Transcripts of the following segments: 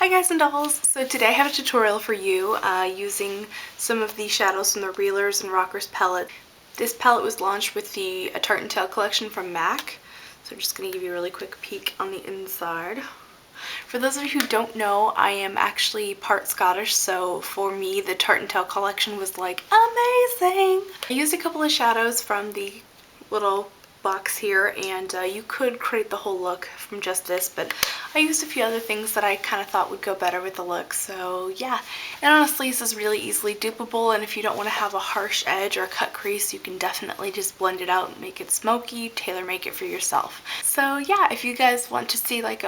Hi guys and dolls! So today I have a tutorial for you using some of the shadows from the Reelers and Rockers palette. This palette was launched with the Tarte and Tail collection from MAC. So I'm just going to give you a really quick peek on the inside. For those of you who don't know, I am actually part Scottish, so for me the Tarte and Tail collection was like amazing! I used a couple of shadows from the little box here, and you could create the whole look from just this, but I used a few other things that I kind of thought would go better with the look, so yeah. And honestly, this is really easily dupable, and if you don't want to have a harsh edge or a cut crease, you can definitely just blend it out and make it smoky, tailor make it for yourself. So yeah, if you guys want to see like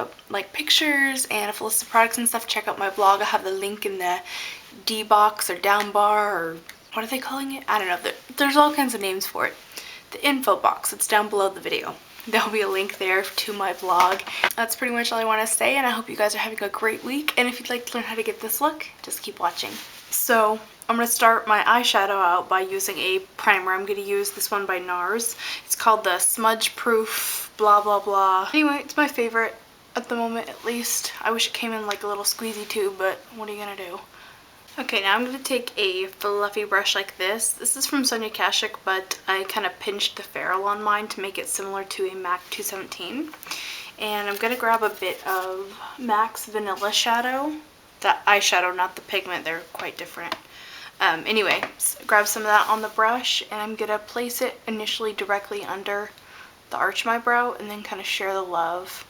pictures and a full list of products and stuff, check out my blog. I have the link in the D box or down bar, or what are they calling it? I don't know. There's all kinds of names for it. The info box, it's down below the video. There'll be a link there to my blog. That's pretty much all I want to say, and I hope you guys are having a great week, and if you'd like to learn how to get this look, just keep watching. So I'm going to start my eyeshadow out by using a primer. I'm going to use this one by NARS. It's called the Smudge Proof blah blah blah. Anyway, it's my favorite at the moment, at least. I wish it came in like a little squeezy tube, but what are you going to do? Okay, now I'm going to take a fluffy brush like this. This is from Sonia Kashuk, but I kind of pinched the ferrule on mine to make it similar to a MAC 217. And I'm going to grab a bit of MAC's Vanilla Shadow. The eyeshadow, not the pigment, they're quite different. Anyway, grab some of that on the brush, and I'm going to place it initially directly under the arch of my brow, and then kind of share the love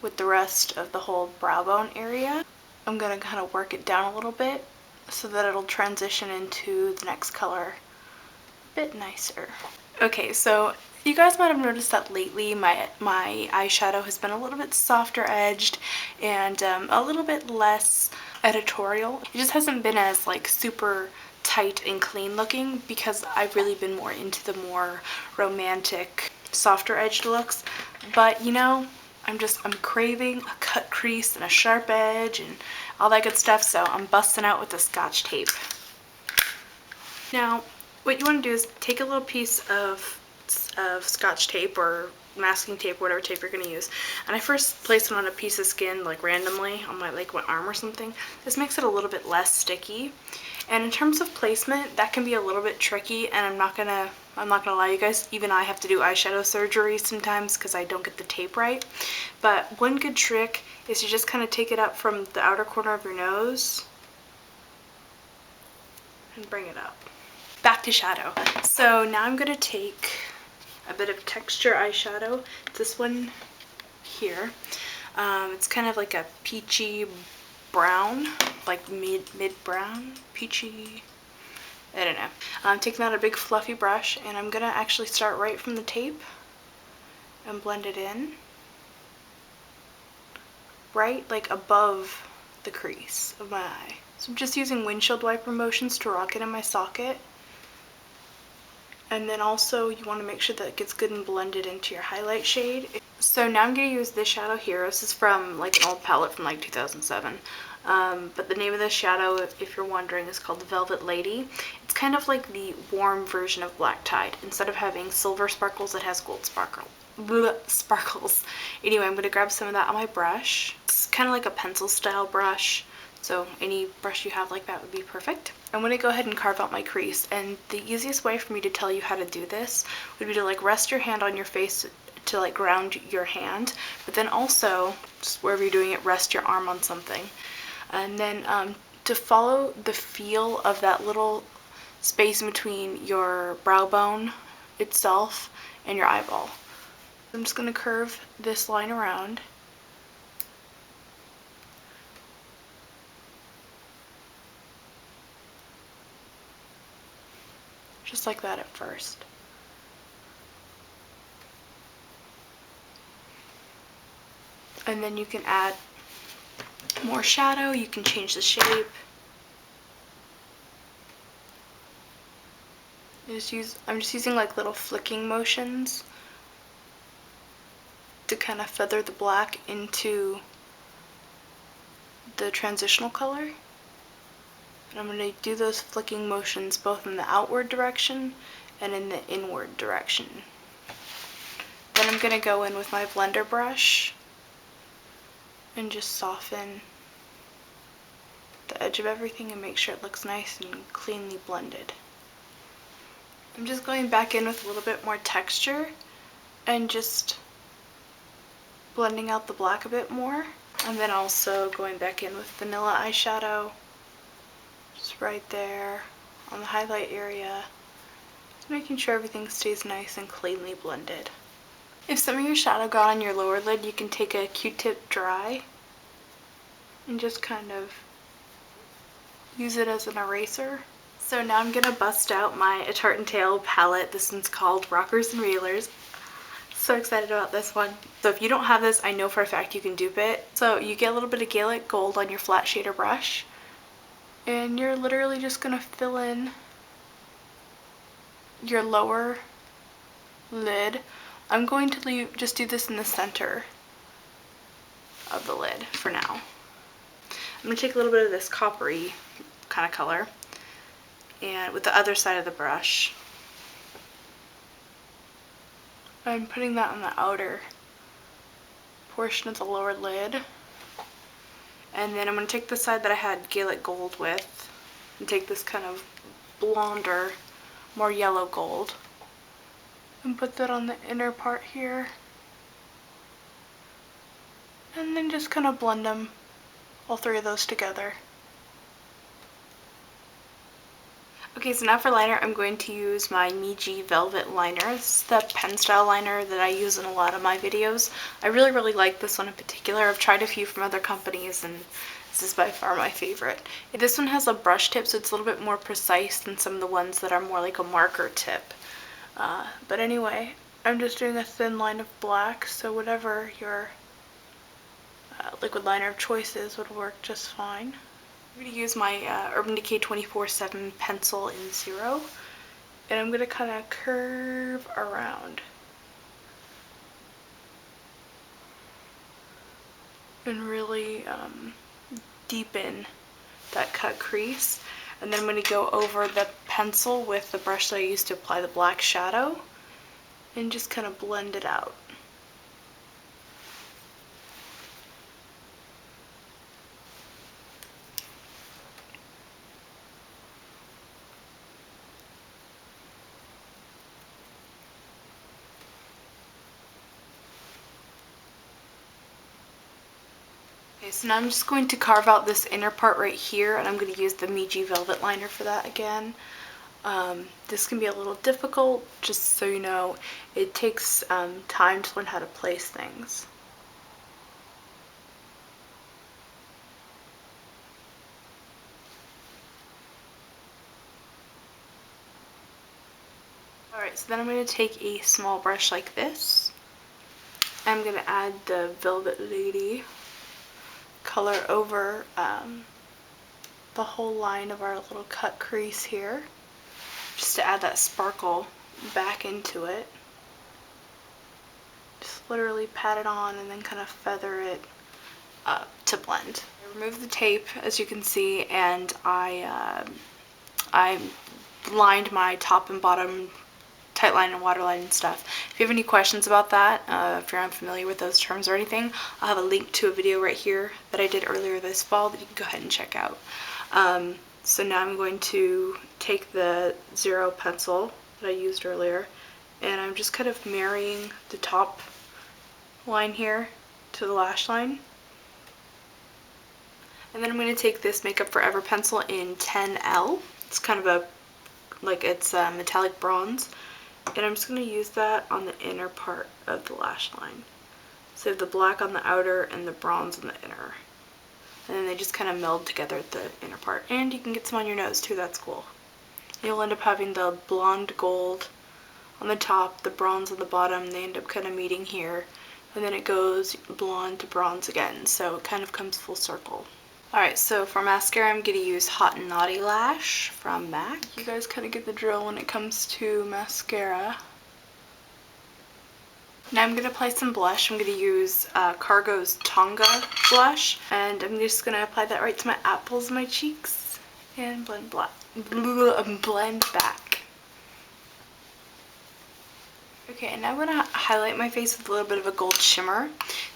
with the rest of the whole brow bone area. I'm going to kind of work it down a little bit so that it'll transition into the next color a bit nicer. Okay, so you guys might have noticed that lately my eyeshadow has been a little bit softer edged and a little bit less editorial. It just hasn't been as like super tight and clean looking because I've really been more into the more romantic, softer edged looks. But you know, I'm craving a cut crease and a sharp edge and all that good stuff, so I'm busting out with the Scotch tape. Now, what you want to do is take a little piece of Scotch tape or masking tape, whatever tape you're going to use, and I first place it on a piece of skin, like randomly, on my arm or something. This makes it a little bit less sticky. And in terms of placement, that can be a little bit tricky, and I'm not gonna lie, you guys, even I have to do eyeshadow surgery sometimes because I don't get the tape right. But one good trick is to just kind of take it up from the outer corner of your nose and bring it up. Back to shadow. So now I'm gonna take a bit of texture eyeshadow. This one here. It's kind of like a peachy brown, like mid brown, peachy, I don't know. I'm taking out a big fluffy brush, and I'm gonna actually start right from the tape and blend it in, right like above the crease of my eye. So I'm just using windshield wiper motions to rock it in my socket. And then also you want to make sure that it gets good and blended into your highlight shade. So now I'm going to use this shadow here. This is from like an old palette from like 2007. But the name of this shadow, if you're wondering, is called the Velvet Lady. It's kind of like the warm version of Black Tide. Instead of having silver sparkles, it has gold sparkles. Anyway, I'm going to grab some of that on my brush. It's kind of like a pencil style brush, so any brush you have like that would be perfect. I'm going to go ahead and carve out my crease, and the easiest way for me to tell you how to do this would be to like rest your hand on your face to like ground your hand, but then also, just wherever you're doing it, rest your arm on something. And then to follow the feel of that little space in between your brow bone itself and your eyeball. I'm just going to curve this line around. Just like that at first. And then you can add more shadow, you can change the shape. I'm just using like little flicking motions to kind of feather the black into the transitional color. And I'm going to do those flicking motions both in the outward direction and in the inward direction. Then I'm going to go in with my blender brush and just soften the edge of everything and make sure it looks nice and cleanly blended. I'm just going back in with a little bit more texture and just blending out the black a bit more. And then also going back in with vanilla eyeshadow, just right there on the highlight area, making sure everything stays nice and cleanly blended. If some of your shadow got on your lower lid, you can take a Q-tip dry and just kind of use it as an eraser. So now I'm gonna bust out my Untitled palette. This one's called Rockers and Reelers. So excited about this one. So if you don't have this, I know for a fact you can dupe it. So you get a little bit of Gaelic gold on your flat shader brush, and you're literally just gonna fill in your lower lid. I'm going to just do this in the center of the lid for now. I'm gonna take a little bit of this coppery kind of color, and with the other side of the brush, I'm putting that on the outer portion of the lower lid. And then I'm going to take the side that I had Gaelic gold with and take this kind of blonder, more yellow gold and put that on the inner part here. And then just kind of blend them, all three of those together. Okay, so now for liner, I'm going to use my Meiji Velvet liner. This is the pen style liner that I use in a lot of my videos. I really like this one in particular. I've tried a few from other companies and this is by far my favorite. This one has a brush tip, so it's a little bit more precise than some of the ones that are more like a marker tip. But anyway, I'm just doing a thin line of black, so whatever your liquid liner of choice is would work just fine. I'm going to use my Urban Decay 24/7 pencil in 0, and I'm going to kind of curve around and really deepen that cut crease. And then I'm going to go over the pencil with the brush that I used to apply the black shadow and just kind of blend it out. Okay, so now I'm just going to carve out this inner part right here, and I'm going to use the Meiji Velvet liner for that again. This can be a little difficult, just so you know. It takes time to learn how to place things. Alright, so then I'm going to take a small brush like this. I'm going to add the Velvet Lady color over the whole line of our little cut crease here, just to add that sparkle back into it. Just literally pat it on and then kind of feather it up to blend. I removed the tape, as you can see, and I lined my top and bottom tight line and waterline and stuff. If you have any questions about that, if you're unfamiliar with those terms or anything, I'll have a link to a video right here that I did earlier this fall that you can go ahead and check out. So now I'm going to take the 0 pencil that I used earlier, and I'm just kind of marrying the top line here to the lash line. And then I'm going to take this Makeup Forever pencil in 10L. It's kind of a, it's metallic bronze. And I'm just going to use that on the inner part of the lash line. So the black on the outer and the bronze on the inner. And then they just kind of meld together at the inner part. And you can get some on your nose too, that's cool. You'll end up having the blonde gold on the top, the bronze on the bottom. They end up kind of meeting here. And then it goes blonde to bronze again. So it kind of comes full circle. Alright, so for mascara, I'm going to use Hot and Naughty Lash from MAC. You guys kind of get the drill when it comes to mascara. Now I'm going to apply some blush. I'm going to use Cargo's Tonga blush, and I'm just going to apply that right to my apples and my cheeks, and blend back. Okay, and now I'm going to highlight my face with a little bit of a gold shimmer.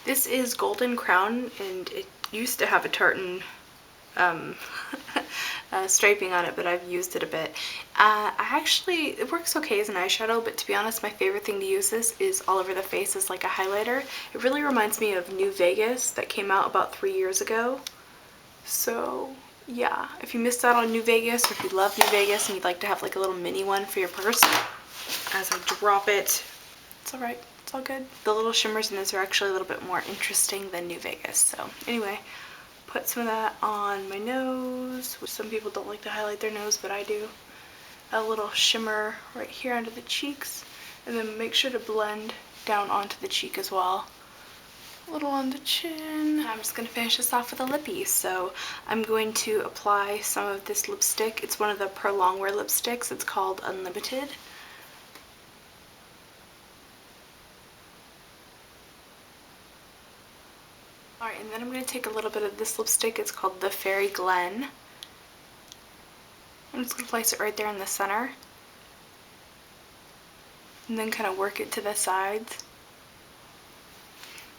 This is Golden Crown, and it used to have a tartan striping on it, but I've used it a bit. It works okay as an eyeshadow, but to be honest, my favorite thing to use this is all over the face as like a highlighter. It really reminds me of New Vegas that came out about 3 years ago. So yeah, if you missed out on New Vegas, or if you love New Vegas and you'd like to have like a little mini one for your purse, as I drop it, it's alright, it's all good. The little shimmers in this are actually a little bit more interesting than New Vegas. So anyway, put some of that on my nose, which some people don't like to highlight their nose, but I do. A little shimmer right here under the cheeks, and then make sure to blend down onto the cheek as well. A little on the chin. I'm just going to finish this off with a lippy. So I'm going to apply some of this lipstick. It's one of the Pro Longwear lipsticks. It's called Unlimited. Alright, and then I'm going to take a little bit of this lipstick. It's called the Fairy Glen. I'm just going to place it right there in the center. And then kind of work it to the sides.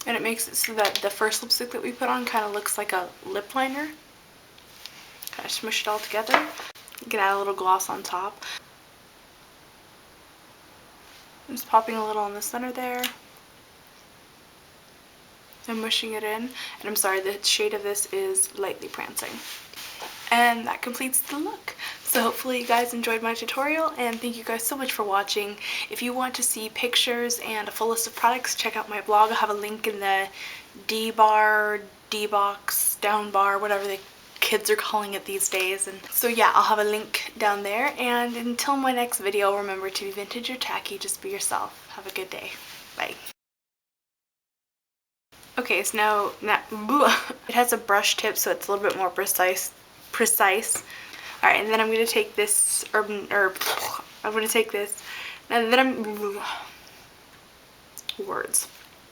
And it makes it so that the first lipstick that we put on kind of looks like a lip liner. Kind of smush it all together. You can add a little gloss on top. I'm just popping a little in the center there. I'm mushing it in, and I'm sorry, the shade of this is Lightly Prancing. And that completes the look. So hopefully you guys enjoyed my tutorial, and thank you guys so much for watching. If you want to see pictures and a full list of products, check out my blog. I'll have a link in the D-bar, D-box, down bar, whatever the kids are calling it these days. And so yeah, I'll have a link down there. And until my next video, remember to be vintage or tacky, just be yourself. Have a good day. Bye. Okay, so now it has a brush tip, so it's a little bit more precise. Alright, and then I'm going to take this, I'm going to take this, and then words.